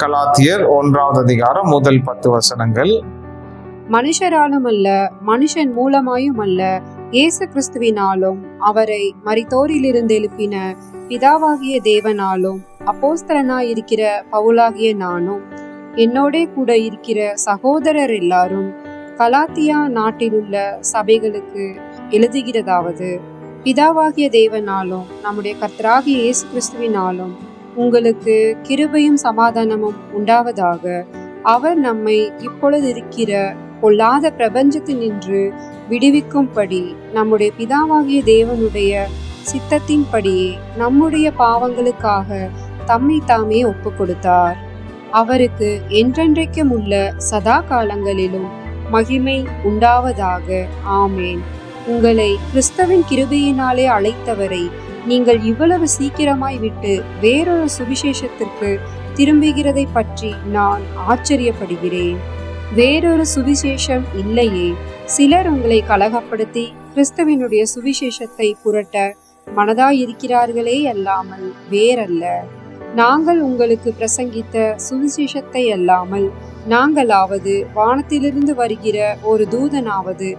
கலாத்தியர் 1 முதல் 10 வசனங்கள். மனுஷராலும் அல்ல, மனுஷன் மூலமாயும் அல்ல, இயேசு கிறிஸ்துவினாலும் அவரை மரித்தோரிலிருந்து எழுப்பின பிதாவாகிய தேவனாலும் அப்போஸ்தலனாயிருக்கிற பவுலாகிய நானும் என்னோடே கூட இருக்கிற சகோதரர் எல்லாரும் கலாத்தியா நாட்டிலுள்ள சபைகளுக்கு எழுதுகிறதாவது, பிதாவாகிய தேவனாலும் நம்முடைய கர்த்தராகிய இயேசு கிறிஸ்துவினாலும் உங்களுக்கு கிருபையும் சமாதானமும் உண்டாவதாக. அவர் நம்மை இப்பொழுது இருக்கிற பொல்லாத பிரபஞ்சத்தினின்று விடுவிக்கும்படி நம்முடைய பிதாவாகிய தேவனுடைய சித்தத்தின்படியே நம்முடைய பாவங்களுக்காக தம்மை தாமே ஒப்பு கொடுத்தார். அவருக்கு என்றென்றைக்கும் உள்ள சதா காலங்களிலும் மகிமை உண்டாவதாக. ஆமேன். உங்களை கிறிஸ்துவின் கிருபையினாலே அழைத்தவரை நீங்கள் இவ்வளவு சீக்கிரமாய் விட்டு வேறொரு சுவிசேஷத்திற்கு திரும்புகிறதை பற்றி நான் ஆச்சரியப்படுகிறேன். வேறொரு சுவிசேஷம் இல்லையே. சிலர் உங்களை கலகப்படுத்தி கிறிஸ்துவினுடைய சுவிசேஷத்தை புரட்ட மனதாயிருக்கிறார்களே அல்லாமல் வேறல்ல. நாங்கள் உங்களுக்கு பிரசங்கித்த சுவிசேஷத்தை அல்லாமல் நாங்களாவது வானத்திலிருந்து வருகிற ஒரு தூதனாவது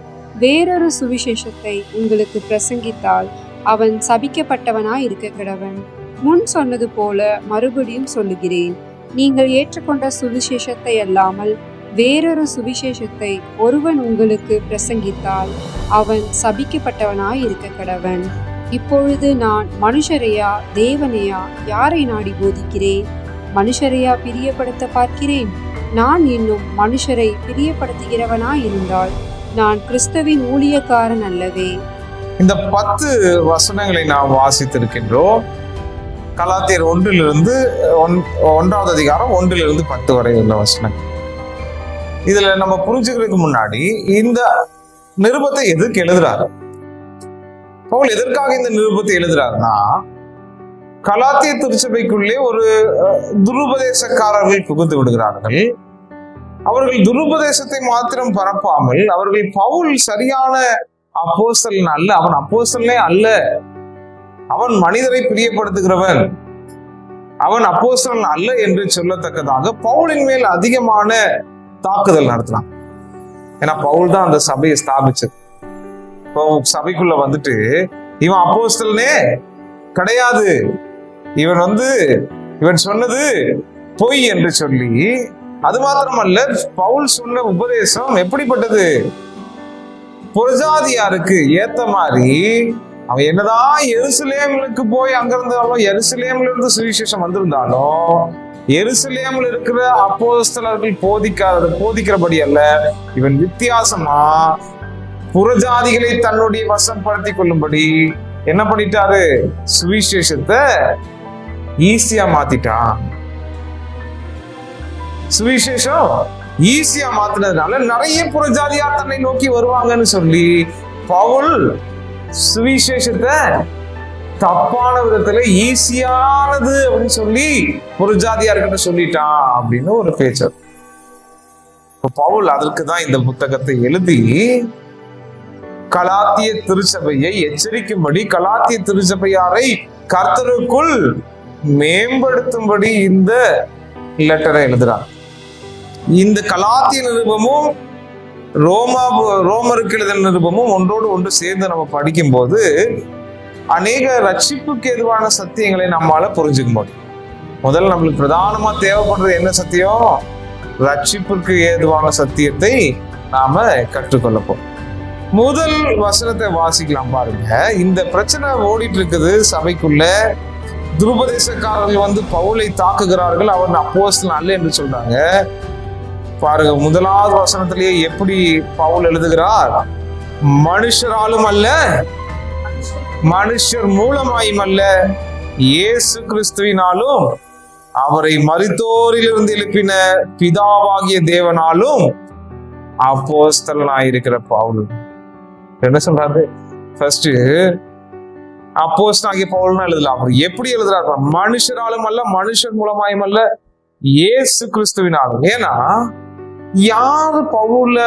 வேறொரு சுவிசேஷத்தை உங்களுக்கு பிரசங்கித்தால் அவன் சபிக்கப்பட்டவனாய் இருக்க கடவன். முன் சொன்னது போல மறுபடியும் சொல்லுகிறேன், நீங்கள் ஏற்றுக்கொண்ட சுவிசேஷத்தை அல்லாமல் வேறொரு சுவிசேஷத்தை ஒருவன் உங்களுக்கு பிரசங்கித்தால் அவன் சபிக்கப்பட்டவனாய் இருக்க கடவன். இப்பொழுது நான் மனுஷரையா தேவனையா யாரை நாடி போதிக்கிறேன்? மனுஷரையா பிரியப்படுத்த பார்க்கிறேன்? நான் இன்னும் மனுஷரை பிரியப்படுத்துகிறவனாய் இருந்தால் நான் கிறிஸ்துவின் ஊழியக்காரன் அல்லவே. இந்த 10 வசனங்களை நாம் வாசித்திருக்கின்றோம். கலாத்தியர் 1 10 வரை உள்ள வசனங்கள். இதுல நம்ம புரிஞ்சுக்கிறதுக்கு முன்னாடி இந்த நிருபத்தை எதுக்கு எழுதுறாரு? பவுல் எதற்காக இந்த நிருபத்தை எழுதுறாருன்னா, கலாத்திய திருச்சபைக்குள்ளே ஒரு துருபதேசக்காரர்கள் புகுந்து விடுகிறார்கள். அவர்கள் துருபதேசத்தை மாத்திரம் பரப்பாமல் அவர்கள் பவுல் சரியான அப்போஸ்தலன் அல்ல, அவன் அப்போஸ்தலனே அல்ல, அவன் மனிதரை பிரியப்படுத்துகிறவன், அவன் அப்போஸ்தலன் அல்ல என்று சொல்லத்தக்கதாக பவுலின் மேல் அதிகமான தாக்குதல் நடத்தினான். ஏன்னா பவுல் தான் அந்த சபையை ஸ்தாபிச்சது. சபைக்குள்ள வந்துட்டு இவன் அப்போஸ்தலனே கிடையாது, இவன் சொன்னது பொய் என்று சொல்லி, அது மாத்திரமல்ல பவுல் சொன்ன உபதேசம் எப்படிப்பட்டது? புறஜாதியாருக்கு ஏத்த மாதிரி. அவன் என்னதான் எருசலேமுக்கு போய் அங்கிருந்தாலும், எருசலேம்ல இருந்து சுவிசேஷம் வந்திருந்தாலும், எருசலேமில் இருக்கிற அப்போஸ்தலர்கள் போதிக்கிறபடி அல்ல, இவன் வித்தியாசமா புறஜாதிகளை தன்னுடைய வசப்படுத்தி கொள்ளும்படி என்ன பண்ணிட்டாரு? சுவிசேஷத்தை ஈஸியா மாத்திட்டான். சுவிசேஷம் ஈஸியா மாத்தினதுனால நிறைய புறஜாதியா தன்னை நோக்கி வருவாங்கன்னு சொல்லி பவுல் சுவிசேஷத்தை தப்பான விதத்துல ஈஸியானது அப்படின்னு சொல்லி புறஜாதியார்கிட்ட சொல்லிட்டான் அப்படின்னு ஒரு பேச்சு. பவுல் அதற்கு தான் இந்த புத்தகத்தை எழுதி கலாத்திய திருச்சபையை எச்சரிக்கும்படி, கலாத்திய திருச்சபையாரை கர்த்தருக்குள் மேம்படுத்தும்படி இந்த லெட்டரை எழுதுறார். இந்த கலாத்திய நிருபமும் ரோமருக்கு எழுதின நிருபமும் ஒன்றோடு ஒன்று சேர்ந்து நம்ம படிக்கும் போது அநேக ரட்சிப்புக்கு எதுவான சத்தியங்களை நம்மளால புரிஞ்சுக்க முடியும். முதல்ல நம்மளுக்கு பிரதானமா தேவைப்படுறது என்ன சத்தியம்? ரட்சிப்புக்கு ஏதுவான சத்தியத்தை நாம கற்றுக்கொள்ளப்போம். முதல் வசனத்தை வாசிக்கலாம் பாருங்க. இந்த பிரச்சனை ஓடிட்டு இருக்குது சபைக்குள்ள. துருபதேசக்காரர்கள் பவுலை தாக்குகிறார்கள், அவன் அப்போஸ்தலன் அல்ல என்று சொல்றாங்க. பாருங்க, முதலாவது வசனத்திலேயே எப்படி பவுல் எழுதுகிறார்? மனுஷராலும் அல்ல, மனுஷர் மூலமாயும் அல்ல, இயேசு கிறிஸ்துவினாலும் அவரை மரித்தோரிலிருந்து எழுப்பின பிதாவாகிய தேவனாலும் அப்போஸ்தலனாயிருக்கிற பவுல். என்ன சொல்றாரு? ஃபர்ஸ்ட் அப்போஸ்தலனாகிய பவுல்னு எழுதலாம். அவர் எப்படி எழுதுறாரு? மனுஷராலும் அல்ல, மனுஷர் மூலமாயும் அல்ல, இயேசு கிறிஸ்துவினாலும். ஏன்னா யாரு பவுல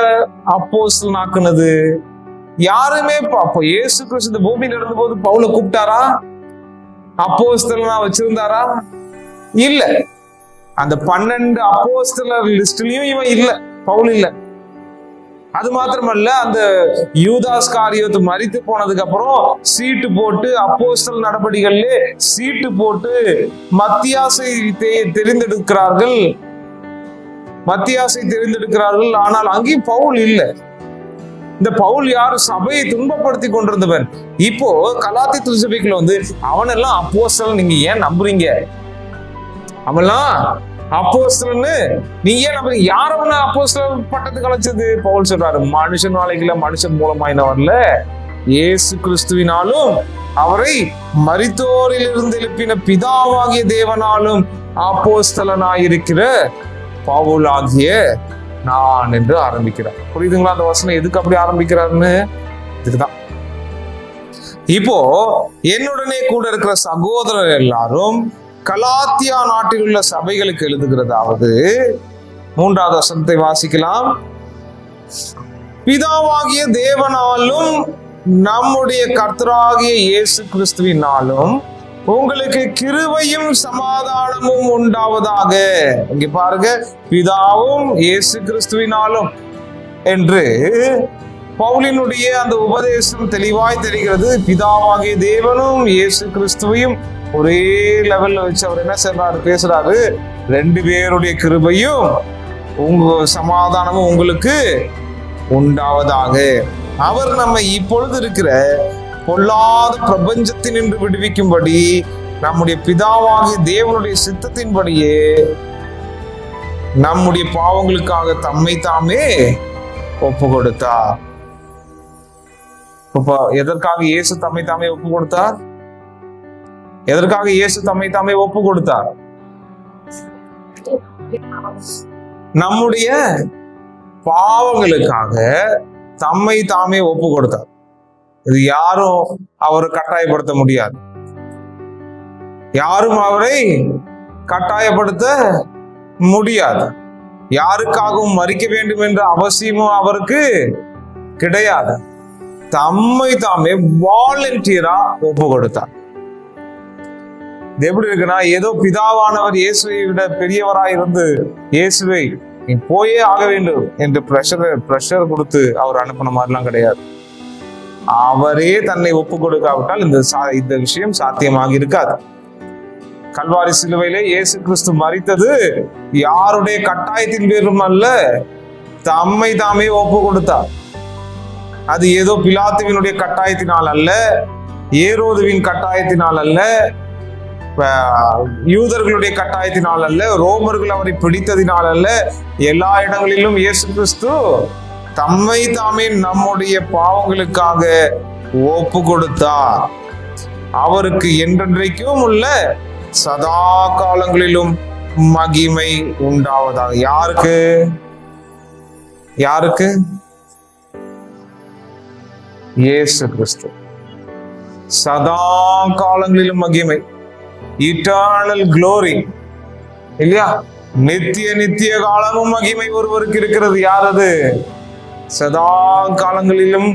அப்போஸ்தலன் ஆக்குனது? யாருமே அப்போ இயேசு கிறிஸ்து இந்த பூமியில இருந்த போது பவுல கூப்பிட்டாரா? அப்போஸ்தலனா வச்சிருந்தாரா? இல்ல. அந்த 12 அப்போஸ்தலர் லிஸ்ட்லயும் இவன் இல்ல, பவுல் இல்ல. அது மாத்திரமல்ல, அந்த யூதாஸ் காரியோத்து மரித்து போனதுக்கு அப்புறம் சீட்டு போட்டு அப்போஸ்தலர் நடபடிகளிலே சீட்டு போட்டு மத்தியாசை தெரிந்தெடுக்கிறார்கள். ஆனால் அங்கேயும் பவுல் இல்ல. இந்த பவுல் யாரு? சபையை துன்பப்படுத்தி கொண்டிருந்தவன். இப்போ கலாத்தி திருச்சபைக்குள்ள வந்து அவனெல்லாம் அப்போஸ்தலன் நீங்க ஏன் நம்புறீங்க? அவன்லாம் அப்போஸ்தலன்னு நீங்க ஏன் நம்புறீங்க? யார் அவனை அப்போஸ்தலன் பட்டத்துக்கு அழைச்சது? பவுல் சொல்றாரு, மனுஷன் நாளைக்குல மனுஷன் மூலமாய் வரல, இயேசு கிறிஸ்துவினாலும் அவரை மரித்தோரில் இருந்து எழுப்பின பிதாவாகிய தேவனாலும் அப்போஸ்தலனாயிருக்கிற பவுலாகிய நான் என்று ஆரம்பிக்கிறார். புரியுதுங்களா? அந்த வசனம் எதுக்கு அப்படி ஆரம்பிக்கிறாருன்னு இதுக்குதான். இப்போ என்னுடனே கூட இருக்கிற சகோதரர் எல்லாரும் கலாத்தியா நாட்டில் உள்ள சபைகளுக்கு எழுதுகிறதாவது, 3வது வசனத்தை வாசிக்கலாம். பிதாவாகிய தேவனாலும் நம்முடைய கர்த்தராகிய இயேசு கிறிஸ்துவினாலும் உங்களுக்கு கிருபையும் சமாதானமும் உண்டாவதாக. இங்க பாருங்க, பிதாவும் இயேசு கிறிஸ்துவினாலும் என்று பவுலினுடைய அந்த உபதேசம் தெளிவாய் தெரிகிறது. பிதாவாகிய தேவனும் இயேசு கிறிஸ்துவையும் ஒரே லெவல்ல வச்சு அவர் என்ன செய்றாரு? பேசுறாரு. 2 பேருடைய கிருபையும் உங்க சமாதானமும் உங்களுக்கு உண்டாவதாக. அவர் நம்ம இப்பொழுது இருக்கிற பொல்லாத பிரபஞ்சத்தினின்று விடுவிக்கும்படி நம்முடைய பிதாவாகிய தேவனுடைய சித்தத்தின்படியே நம்முடைய பாவங்களுக்காக தம்மை தாமே ஒப்பு கொடுத்தார். எதற்காக இயேசு தம்மை தாமே ஒப்பு கொடுத்தார்? எதற்காக இயேசு தம்மை தாமே ஒப்பு கொடுத்தார்? நம்முடைய பாவங்களுக்காக தம்மை தாமே ஒப்பு கொடுத்தார். இது யாரும் அவரை கட்டாயப்படுத்த முடியாது. யாரும் அவரை கட்டாயப்படுத்த முடியாது. யாருக்காகவும் மரிக்க வேண்டும் என்ற அவசியமும் அவருக்கு கிடையாது. தம்மை தாமே வாலண்டியரா ஒப்பு கொடுத்தார். இது எப்படி இருக்குன்னா, ஏதோ பிதாவானவர் இயேசுவை விட பெரியவராய் இருந்து இயேசுவை நீ போயே ஆக வேண்டும் என்று பிரஷர் கொடுத்து அவர் அனுப்பின மாதிரிலாம் கிடையாது. அவரே தன்னை ஒப்பு கொடுக்காவிட்டால் இந்த விஷயம் சாத்தியமாக இருக்காது. கல்வாரி சிலுவையிலே இயேசு கிறிஸ்து மரித்தது யாருடைய கட்டாயத்தின் பேரும் அல்ல, தம்மை தாமே ஒப்பு கொடுத்தார். அது ஏதோ பிலாத்துவினுடைய கட்டாயத்தினால் அல்ல, ஏரோதுவின் கட்டாயத்தினால் அல்ல, யூதர்களுடைய கட்டாயத்தினால் அல்ல, ரோமர்கள் அவரை பிடித்ததினால் அல்ல. எல்லா இடங்களிலும் இயேசு கிறிஸ்து தம்மை தாமே நம்முடைய பாவங்களுக்காக ஒப்பு கொடுத்தார். அவருக்கு என்றென்றைக்கும் உள்ள சதா காலங்களிலும் மகிமை உண்டாவதாக. யாருக்கு? யாருக்கு? இயேசு கிறிஸ்து. சதா காலங்களிலும் மகிமை, இட்டர்னல் க்ளோரி இல்லையா? நித்திய காலமும் மகிமை ஒருவருக்கு இருக்கிறது. யார் அது? சதா காலங்களிலும்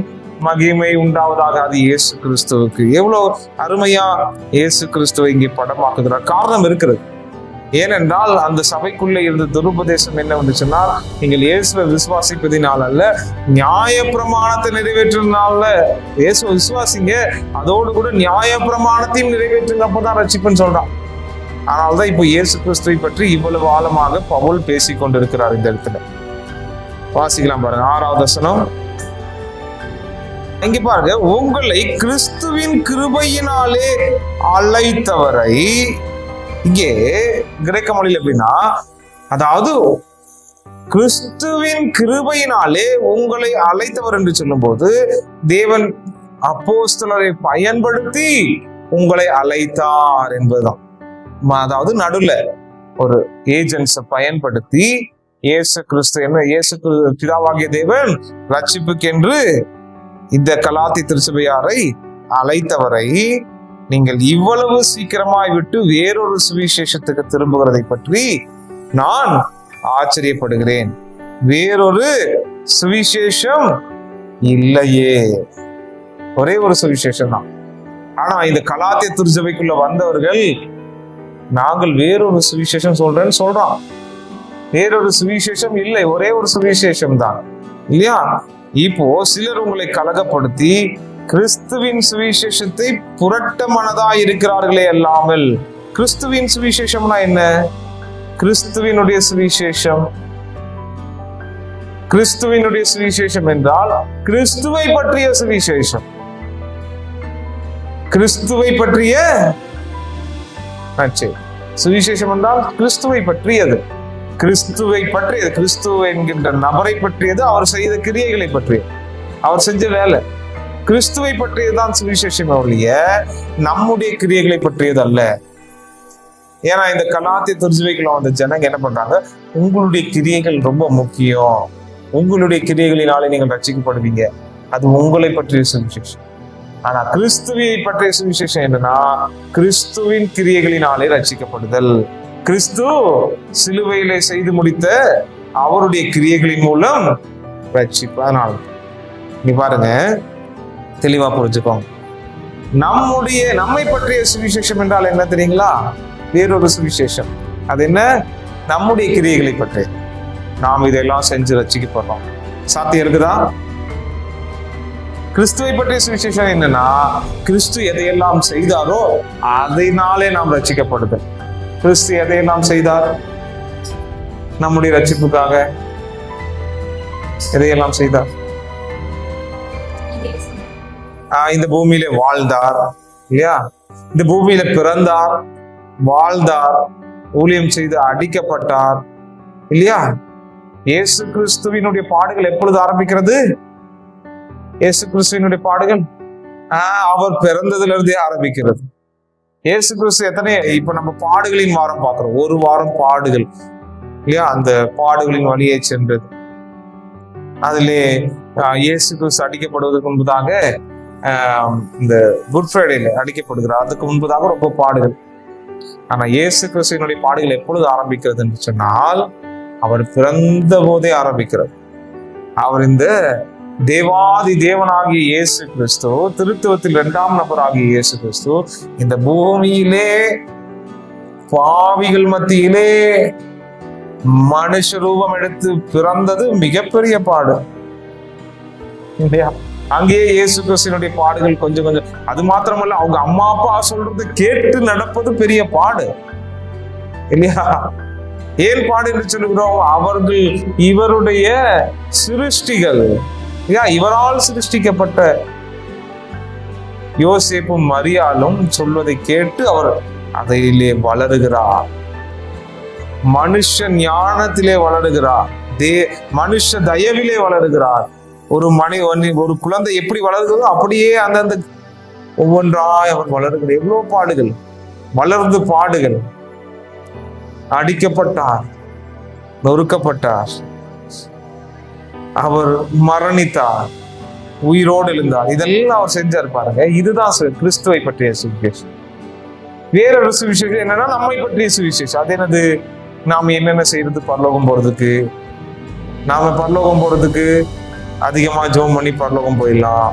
மகிமை உண்டாவதாக. அது இயேசு கிறிஸ்துவுக்கு. எவ்வளவு அருமையா இயேசு கிறிஸ்துவை இங்கே படமாக்குகிறார். காரணம் இருக்கிறது. ஏனென்றால் அந்த சபைக்குள்ளே இருந்த துருபதேசம் என்னவென்று சொன்னால், நீங்கள் இயேசுவை விசுவாசிப்பதினால் அல்ல, நியாய பிரமாணத்தை நிறைவேற்றினால. இயேசுவை விசுவாசிங்க, அதோடு கூட நியாய பிரமாணத்தையும் நிறைவேற்றுங்க, அப்பதான் ரட்சிப்புன்னு சொல்றான். அதனால்தான் இப்போ இயேசு கிறிஸ்துவை பற்றி இவ்வளவு ஆழமாக பவுல் பேசி கொண்டிருக்கிறார். இந்த இடத்துல வாசிக்கலாம் பாருங்க, 6வது வசனம். இங்க பாருங்க, உங்களை கிறிஸ்துவின் கிருபையினாலே அழைத்தவரை. இங்கே கிரேக்க மொழியில் எப்படின்னா, அதாவது கிறிஸ்துவின் கிருபையினாலே உங்களை அழைத்தவர் என்று சொல்லும் போது தேவன் அப்போஸ்தலரை பயன்படுத்தி உங்களை அழைத்தார் என்பதுதான். அதாவது நடுல ஒரு ஏஜென்ட்ஸை பயன்படுத்தி இயேசு பிதாவாகிய தேவன் ரட்சிப்புக்கு என்று இந்த கலாத்தி திருச்சபையாரை அழைத்தவரை நீங்கள் இவ்வளவு சீக்கிரமாய் விட்டு வேறொரு சுவிசேஷத்துக்கு திரும்புகிறதை பற்றி நான் ஆச்சரியப்படுகிறேன். வேறொரு சுவிசேஷம் இல்லையே, ஒரே ஒரு சுவிசேஷம் தான். ஆனா இந்த கலாத்திய திருச்சபைக்குள்ள வந்தவர்கள் நாங்கள் வேறொரு சுவிசேஷம் சொல்றேன்னு சொல்றான். வேறொரு சுவிசேஷம் இல்லை, ஒரே ஒரு சுவிசேஷம் தான் இல்லையா? இப்போ சிலர் உங்களை கலகப்படுத்தி கிறிஸ்துவின் சுவிசேஷத்தை புரட்ட மனதா இருக்கிறார்களே அல்லாமல். கிறிஸ்துவின் சுவிசேஷம்னா என்ன? கிறிஸ்துவினுடைய சுவிசேஷம், கிறிஸ்துவினுடைய சுவிசேஷம் என்றால் கிறிஸ்துவை பற்றிய சுவிசேஷம், கிறிஸ்துவை பற்றிய சுவிசேஷம் என்றால் கிறிஸ்துவை பற்றியது, கிறிஸ்துவை பற்றியது, கிறிஸ்துவ என்கின்ற நபரை பற்றியது, அவர் செய்த கிரியைகளை பற்றியது, அவர் செஞ்ச வேலை. கிறிஸ்துவை பற்றியதுதான் சுவிசேஷம் ஒழிய நம்முடைய கிரியைகளை பற்றியது அல்ல. ஏன்னா இந்த கலாத்திய திருச்சபைக்குள்ள வந்த ஜனங்க என்ன பண்றாங்க? உங்களுடைய கிரியைகள் ரொம்ப முக்கியம், உங்களுடைய கிரியைகளினாலே நீங்கள் ரட்சிக்கப்படுவீங்க, அது உங்களை பற்றிய சுவிசேஷம். ஆனா கிறிஸ்துவை பற்றிய சுவிசேஷம் என்னன்னா கிறிஸ்துவின் கிரியைகளினாலே ரட்சிக்கப்படுதல். கிறிஸ்து சிலுவையிலே செய்து முடித்த அவருடைய கிரியைகளின் மூலம் ரட்சிப்பு. அதனால நீ பாருங்க, தெளிவா புரிஞ்சுக்கோங்க. நம்மை பற்றிய சுவிசேஷம் என்றால் என்ன தெரியுங்களா? வேறொரு சுவிசேஷம். அது என்ன? நம்முடைய கிரியைகளை பற்றி. நாம் இதெல்லாம் செஞ்சு ரட்சிக்கப்படுறோம், சாத்தியம் இருக்குதா? கிறிஸ்துவை பற்றிய சுவிசேஷம் என்னன்னா கிறிஸ்து எதையெல்லாம் செய்தாரோ அதனாலே நாம் ரட்சிக்கப்படுதல். கிறிஸ்து எதையெல்லாம் செய்தார்? நம்முடைய ரட்சிப்புக்காக எதையெல்லாம் செய்தார்? இந்த பூமியில வாழ்ந்தார் இல்லையா? இந்த பூமியில பிறந்தார், வாழ்ந்தார், ஊழியம் செய்து அடிக்கப்பட்டார் இல்லையா? இயேசு கிறிஸ்துவினுடைய பாடுகள் எப்பொழுது ஆரம்பிக்கிறது? இயேசு கிறிஸ்துவினுடைய பாடுகள் அவர் பிறந்ததுல இருந்தே ஆரம்பிக்கிறது. இயேசு கிறிஸ்து எத்தனை, இப்ப நம்ம பாடுகளின் வாரம் பார்க்கிறோம், ஒரு வாரம் பாடுகள் இல்லையா? அந்த பாடுகளின் வழியே சென்றது. அதிலே இயேசு கிறிஸ்து அடிக்கப்படுவதற்கு முன்பதாக இந்த குட் ஃப்ரைடேல அடிக்கப்படுகிறார், அதுக்கு முன்பதாக ரொம்ப பாடுகள். ஆனா இயேசு கிறிஸ்துவினுடைய பாடுகள் எப்பொழுது ஆரம்பிக்கிறது என்று சொன்னால் அவர் பிறந்த போதே ஆரம்பிக்கிறது. அவர் இந்த தேவாதி தேவனாகிய இயேசு கிறிஸ்து, திருத்துவத்தில் 2ஆம் நபராகிய இயேசு கிறிஸ்து இந்த பூமியிலே பாவிகள் மத்தியிலே மனுஷ ரூபம் எடுத்து பிறந்தது மிகப்பெரிய பாடு இல்லையா? அங்கேயே இயேசு கிறிஸ்துவினுடைய பாடுகள் கொஞ்சம் கொஞ்சம். அது மாத்திரமல்ல, அவங்க அம்மா அப்பா சொல்றதை கேட்டு நடப்பது பெரிய பாடு இல்லையா? ஏன் பாடு என்று சொல்லுகிறோம்? அவர்கள் இவருடைய சிருஷ்டிகள், இவரால் சிருஷ்டிக்கப்பட்ட யோசேப்பும் மரியாளும் சொல்வதை கேட்டு அவர் அதிலே வளருகிறார், மனுஷ ஞானத்திலே வளருகிறார், மனுஷ தயவிலே வளருகிறார். ஒரு குழந்தை எப்படி வளருகிறதோ அப்படியே அந்தந்த ஒவ்வொன்றாய் அவர் வளருகிறார். எவ்வளவு பாடுகள், வளர்ந்து பாடுகள். அடிக்கப்பட்டார், நொறுக்கப்பட்டார், அவர் மரணித்தார், உயிரோடு எழுந்தார். இதெல்லாம் அவர் செஞ்சார் பாருங்க. இதுதான் கிறிஸ்துவை பற்றிய சுவிசேஷம். வேறொரு சுவிசேஷம் என்னன்னா நம்மை பற்றிய சுவிசேஷம். அது என்னது? நாம என்னென்ன செய்யறது பரலோகம் போறதுக்கு? நாம பரலோகம் போறதுக்கு அதிகமா ஜெபம் பண்ணி பரலோகம் போயிடலாம்,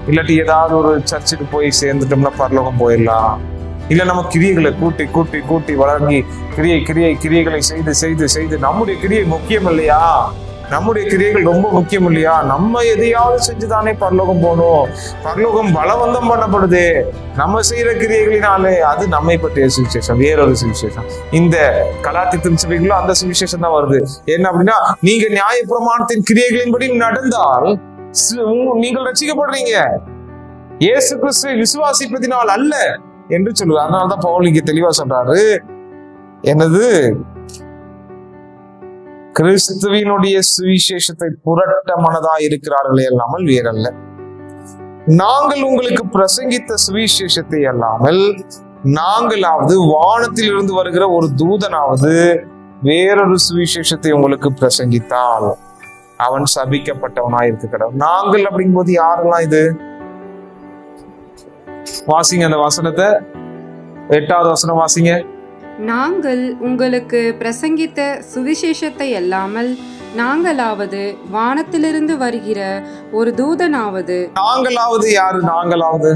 இல்லாட்டி ஏதாவது ஒரு சர்ச்சுக்கு போய் சேர்ந்துட்டோம்னா பரலோகம் போயிடலாம், இல்ல நம்ம கிரியைகளை கூட்டி கூட்டி கூட்டி வளர்ந்து கிரியைகளை செய்து செய்து செய்து நம்முடைய கிரியை முக்கியம் இல்லையா? நம்முடைய கிரியைகள் ரொம்ப முக்கியம் இல்லையா? நம்ம எதையாவது செஞ்சுதானே பரலோகம் போகணும். பரலோகம் பலவந்தம் பண்ணப்படுது நம்ம செய்யற கிரியைகளினாலே. அது நம்மை பற்றிய சுவிசேஷம், வேறொரு சுவிசேஷம். இந்த கலாத்திய திருச்சபைகளும் அந்த சுவிசேஷம் தான் வருது. என்ன அப்படின்னா, நீங்க நியாயப்பிரமாணத்தின் கிரியைகளின்படி நடந்தால் நீங்கள் ரட்சிக்கப்படுறீங்க, இயேசு கிறிஸ்துவை விசுவாசிப்பதினால் அல்ல என்று சொல்லுவார். அதனாலதான் பவுல் இங்க தெளிவா சொல்றாரு, என்னது? கிறிஸ்துவினுடைய சுவிசேஷத்தை புரட்ட மனதா இருக்கிறார்களே அல்லாமல் வேறல்ல. நாங்கள் உங்களுக்கு பிரசங்கித்த சுவிசேஷத்தை அல்லாமல் நாங்களாவது வானத்தில் இருந்து வருகிற ஒரு தூதனாவது வேறொரு சுவிசேஷத்தை உங்களுக்கு பிரசங்கித்தால் அவன் சபிக்கப்பட்டவனாயிருக்க கடவுள். நாங்கள் அப்படிங்கும் போது யாரெல்லாம் இது? வாசிங்க அந்த வசனத்தை, 8வது வசனம் வாசிங்க. நாங்கள் உங்களுக்கு பிரசங்கித்த சுவிசேஷத்தை அல்லாமல் நாங்களாவது வானத்திலிருந்து வருகிற ஒரு தூதனாவது. நாங்களாவது யாரு? நாங்களாவது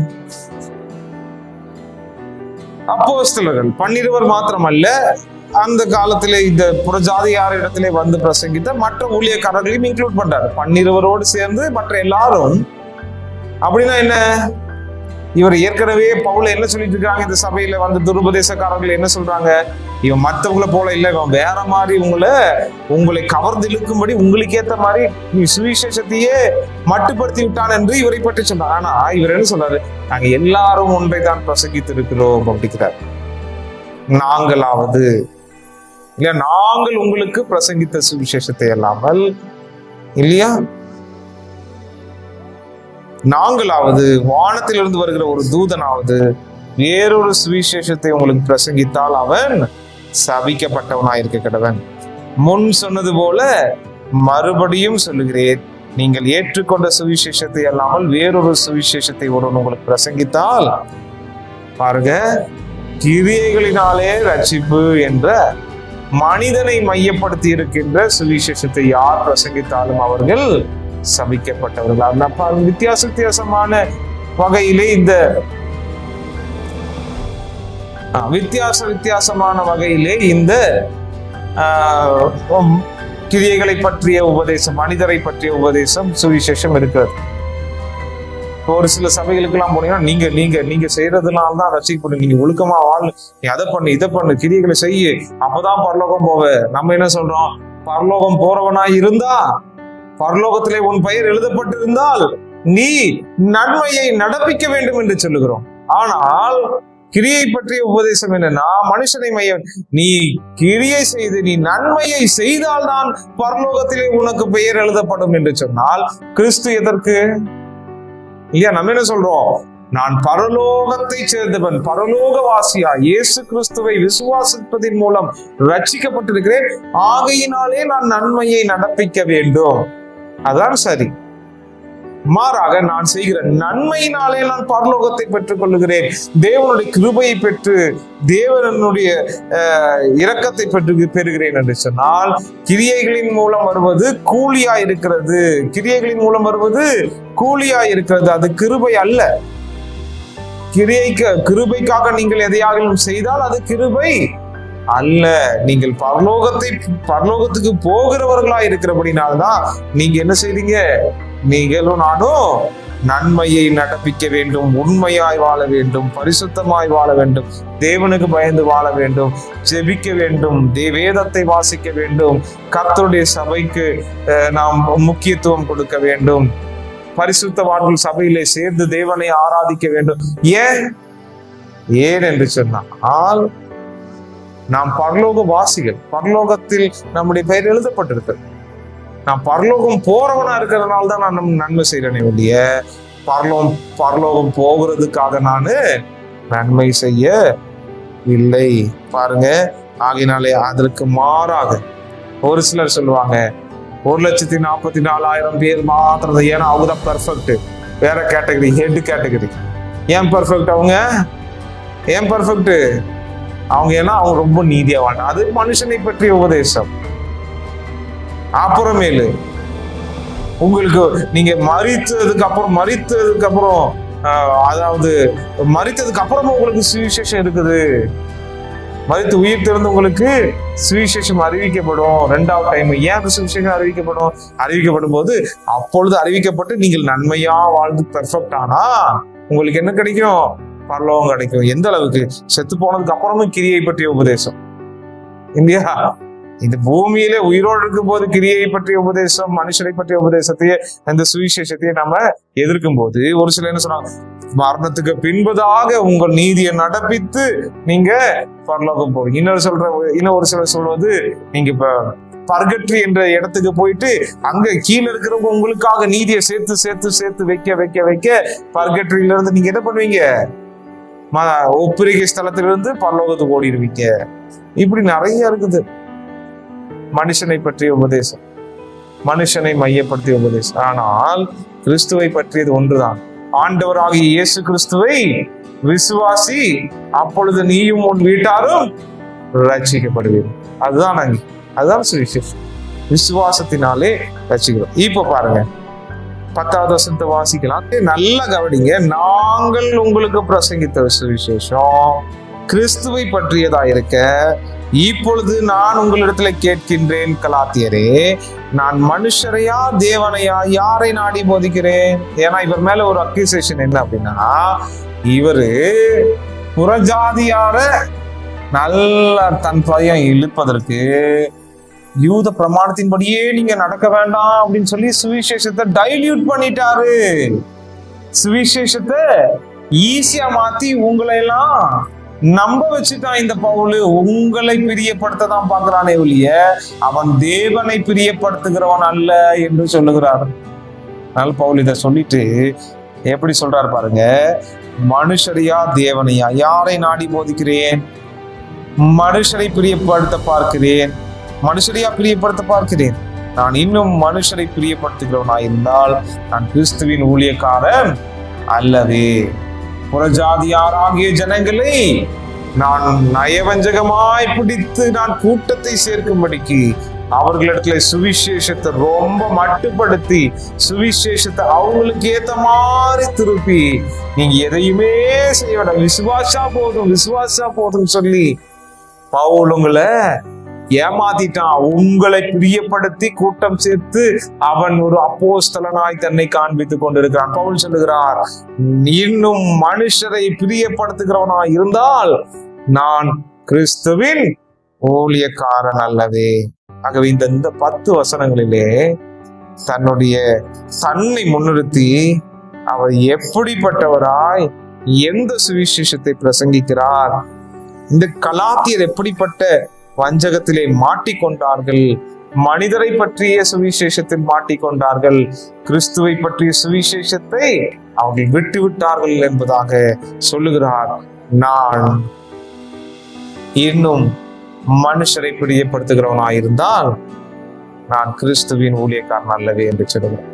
அப்போஸ்தலர்கள் 12 மாத்திரமல்ல, அந்த காலத்திலே இந்த புறஜாதியார் இடத்திலே வந்து பிரசங்கித்த மற்ற ஊழியக்காரர்களையும் இன்க்ளூட் பண்றாரு. 12 சேர்ந்து மற்ற எல்லாரும். அப்படின்னா என்ன? இவர் ஏற்கனவே பவுல என்ன சொல்லிட்டு இருக்காங்க? இந்த சபையில வந்து துருபதேசக்காரர்கள் என்ன சொல்றாங்க? இவன் மற்றவங்களை போல இல்லை, இவன் வேற மாதிரி உங்களை கவர்ந்து இழுக்கும்படி உங்களுக்கு ஏத்த மாதிரி சுவிசேஷத்தையே மட்டுப்படுத்தி விட்டான் என்று இவரை பற்றி சொன்னார். ஆனா இவர் என்ன சொல்றாரு? நாங்க எல்லாரும் ஒன்றை தான் பிரசங்கித்து இருக்கிறோம் அப்படிங்கிறார். நாங்களாவது இல்ல, நாங்கள் உங்களுக்கு பிரசங்கித்த சுவிசேஷத்தை அல்லாமல் இல்லையா, நாங்களாவது வானத்திலிருந்து வருகிற ஒரு தூதனாவது வேறொரு சுவிசேஷத்தை உங்களுக்கு பிரசங்கித்தால் அவன் சபிக்கப்பட்டவனாயிருக்க கடவன். முன் சொன்னது போல மறுபடியும் சொல்லுகிறேன், நீங்கள் ஏற்றுக்கொண்ட சுவிசேஷத்தை அல்லாமல் வேறொரு சுவிசேஷத்தை ஒருவன் உங்களுக்கு பிரசங்கித்தால், பாருங்க, கிரியைகளினாலே ரட்சிப்பு என்ற மனிதனை மையப்படுத்தி இருக்கின்ற சுவிசேஷத்தை யார் பிரசங்கித்தாலும் அவர்கள் சபிக்கப்பட்டவர்கள். வித்தியாசமான வகையிலே இந்த வித்தியாசமான வகையிலே இந்த கிரியைகளை பற்றிய உபதேசம், மனிதரை பற்றிய உபதேசம், சுவிசேஷம் இருக்கிறது. ஒரு சில சபைகளுக்கு எல்லாம் போனீங்கன்னா நீங்க செய்யறதுனால தான் ரசிக்கப்படும், நீங்க ஒழுக்கமா வாழ், நீ அதை பண்ணு இதை பண்ணு கிரியைகளை செய்ய, அப்பதான் பரலோகம் போவ. நம்ம என்ன சொல்றோம்? பரலோகம் போறவனா இருந்தா, பரலோகத்திலே உன் பெயர் எழுதப்பட்டிருந்தால் நீ நன்மையை நடப்பிக்க வேண்டும் என்று சொல்லுகிறோம். ஆனால் கிரியை பற்றிய உபதேசம் என்னன்னா, மனுஷனை மையம், நீ கிரியை செய்து நீ நன்மையை செய்தால்தான் பரலோகத்திலே உனக்கு பெயர் எழுதப்படும் என்று சொன்னால், கிறிஸ்து எதற்கு இல்லையா? நம்ம என்ன சொல்றோம்? நான் பரலோகத்தை சேர்ந்தவன், பரலோகவாசியா இயேசு கிறிஸ்துவை விசுவாசிப்பதின் மூலம் ரட்சிக்கப்பட்டிருக்கிறேன், ஆகையினாலே நான் நன்மையை நடப்பிக்க வேண்டும். அதான் சரி. மாறாக நான் செய்கிற நன்மையினாலே நான் பரலோகத்தை பெற்றுக் கொள்ளுகிறேன், தேவனுடைய கிருபையை பெற்று தேவனுடைய இரக்கத்தை பெறுகிறேன் என்று சொன்னால், கிரியைகளின் மூலம் வருவது கூலியா இருக்கிறது. கிரியைகளின் மூலம் வருவது கூலியா இருக்கிறது, அது கிருபை அல்ல. கிருபைக்காக நீங்கள் எதையாகவும் செய்தால் அது கிருபை அல்ல. நீங்கள் பரலோகத்துக்கு போகிறவர்களா இருக்கிறபடினால்தான் நீங்க என்ன செய்றீங்க? நீங்களும் நானும் நன்மையை நடப்பிக்க வேண்டும், உண்மையாய் வாழ வேண்டும், பரிசுத்தமாய் வாழ வேண்டும், தேவனுக்கு பயந்து வாழ வேண்டும், ஜெபிக்க வேண்டும், வேதத்தை வாசிக்க வேண்டும், கர்த்தருடைய சபைக்கு நாம் முக்கியத்துவம் கொடுக்க வேண்டும், பரிசுத்தவான்கள் சபையிலே சேர்ந்து தேவனை ஆராதிக்க வேண்டும். ஏன் என்று சொன்னால், நாம் பரலோக வாசிகள், பரலோகத்தில் நம்முடைய பெயர் எழுதப்பட்டிருக்கு. நான் பரலோகம் போறவனா இருக்கிறதுனால தான் நான் நன்மை செய்யறேனே ஒழிய பரலோகம் போகிறதுக்காக நான் நன்மை செய்ய இல்லை. பாருங்க, ஆகினாலே அதற்கு மாறாக ஒரு சிலர் சொல்லுவாங்க 1,44,000 பேர் மாத்திரம், ஏன்னா அவங்க தான் பெர்ஃபெக்ட். வேற கேட்டகரி, ஹெட் கேட்டகரி. ஏன் பெர்ஃபெக்ட்? அவங்க ஏன் பெர்ஃபெக்ட்? அவங்க ஏன்னா அவங்க ரொம்ப நீதியா வாழ்ந்தாங்க. அது மனுஷனை பற்றிய உபதேசம். அப்புறமேலு உங்களுக்கு நீங்க மரித்ததுக்கு அப்புறம் அதாவது மரித்ததுக்கு அப்புறமா உங்களுக்கு சுவிசேஷம் இருக்குது. மரித்து உயிர் திறந்து உங்களுக்கு சுவிசேஷம் அறிவிக்கப்படும் 2வது டைம். ஏன் அந்த சுவிசேஷம் அறிவிக்கப்படும் போது, அப்பொழுது அறிவிக்கப்பட்டு நீங்கள் நன்மையா வாழ்ந்து பெர்ஃபெக்ட் ஆனா உங்களுக்கு என்ன கிடைக்கும்? பரலோகம் கிடைக்கும். எந்த அளவுக்கு? செத்து போனதுக்கு அப்புறமும் கிரியை பற்றிய உபதேசம் இல்லையா? இந்த பூமியிலே உயிரோடு இருக்கும் போது கிரியை பற்றிய உபதேசம், மனுஷனை பற்றிய உபதேசத்தையே, அந்த சுவிசேஷத்தையே நம்ம எதிர்க்கும் போது, ஒரு சில என்ன சொன்னாங்க, மரணத்துக்கு பின்பதாக உங்கள் நீதியை நடப்பித்து நீங்க பரலோகம் போவீங்க. இன்னும் ஒரு சிலர் சொல்வது, நீங்க இப்ப பர்கட்ரி என்ற இடத்துக்கு போயிட்டு அங்க கீழே இருக்கிறவங்க உங்களுக்காக நீதியை சேர்த்து சேர்த்து சேர்த்து வைக்க வைக்க வைக்க பர்கட்ரியில இருந்து நீங்க என்ன பண்ணுவீங்க? ஒப்பிரிகை ஸ்தலத்திலிருந்து பரலோகத்துக்கு ஓடிடுவீங்க. இப்படி நிறைய இருக்குது. மனுஷனை பற்றிய உபதேசம், மனுஷனை மையப்படுத்திய உபதேசம். ஆனால் கிறிஸ்துவை பற்றியது ஒன்றுதான். ஆண்டவராகிய இயேசு கிறிஸ்துவை விசுவாசி, அப்பொழுது நீயும் உன் வீட்டாரும் ரட்சிக்கப்படுவீர்கள். அதுதான் சுவிசேஷம். விசுவாசத்தினாலே ரட்சிக்கிறோம். இப்ப பாருங்க, 10வது வசனத்தை வாசிக்கலாம். நல்லா கவனிங்க. நாங்கள் உங்களுக்கு பிரசங்கித்த சுவிசேஷம் கிறிஸ்துவை பற்றியதா இருக்க இப்பொழுது நான் உங்களிடத்துல கேட்கின்றேன் கலாத்தியரே, நான் மனுஷரையா தேவனையா யாரை நாடி போதிக்கிறேன்? ஏன்னா இவர் மேல ஒரு அக்யூசேஷன் என்ன அப்படின்னா, இவரு புறஜாதியார நல்ல தன் பையன் இழுப்பதற்கு யூத பிரமாணத்தின்படியே நீங்க நடக்க வேண்டாம் அப்படின்னு சொல்லி சுவிசேஷத்தை டைல்யூட் பண்ணிட்டாரு. சுவிசேஷத்தை ஈஸியா மாத்தி உங்களை எல்லாம் நம்ப வச்சுட்டான் இந்த பவுல். உங்களை பிரியப்படுத்த தான் பாக்குறானே ஒழிய அவன் தேவனை பிரியப்படுத்துகிறவன் அல்ல என்று சொல்லுகிறார். அதனால பவுல் இதை சொல்லிட்டு எப்படி சொல்றாரு பாருங்க, மனுஷரையா தேவனையா யாரை நாடி போதிக்கிறேன்? மனுஷரை பிரியப்படுத்த பார்க்கிறேன், மனுஷரையா பிரியப்படுத்த பார்க்கிறேன். நான் இன்னும் மனுஷரை பிரியப்படுத்துகிறவனாயிருந்தால் நான் கிறிஸ்துவின் ஊழியக்காரன் அல்லவே. புறஜாதியாராகிய ஜனங்களை நான் நயவஞ்சகமாய் பிடித்து நான் கூட்டத்தை சேர்க்கும்படிக்கு அவர்களிடத்துல சுவிசேஷத்தை ரொம்ப மட்டுப்படுத்தி சுவிசேஷத்தை அவங்களுக்கு ஏத்த மாதிரி திருப்பி, நீங்க எதையுமே செய்ய வேண்டாம், விசுவாசா போதும் சொல்லி பவுல் உங்களை ஏமாத்திட்டான். உங்களை பிரியப்படுத்தி கூட்டம் சேர்த்து அவன் ஒரு அப்போஸ்தலனாய் தன்னை காண்பித்துக் கொண்டிருக்கிறான். பவுல் சொல்லுகிறார், இன்னும் மனுஷரை பிரியப்படுத்துகிறவனாய் இருந்தால் நான் கிறிஸ்துவின் ஊழியக்காரன் அல்லவே. ஆகவே இந்த 10 வசனங்களிலே தன்னுடைய தன்னை முன்னிறுத்தி அவர் எப்படிப்பட்டவராய் எந்த சுவிசேஷத்தை பிரசங்கிக்கிறார், இந்த கலாத்தியர் எப்படிப்பட்ட வஞ்சகத்திலே மாட்டிக்கொண்டார்கள், மனிதரை பற்றிய சுவிசேஷத்தில் மாட்டிக்கொண்டார்கள், கிறிஸ்துவை பற்றிய சுவிசேஷத்தை அவர்கள் விட்டு விட்டார்கள் என்பதாக சொல்லுகிறார். நான் இன்னும் மனுஷரை பிரியப்படுத்துகிறவனாயிருந்தால் நான் கிறிஸ்துவின் ஊழியக்காரன் அல்லவே என்று சொல்லுகிறேன்.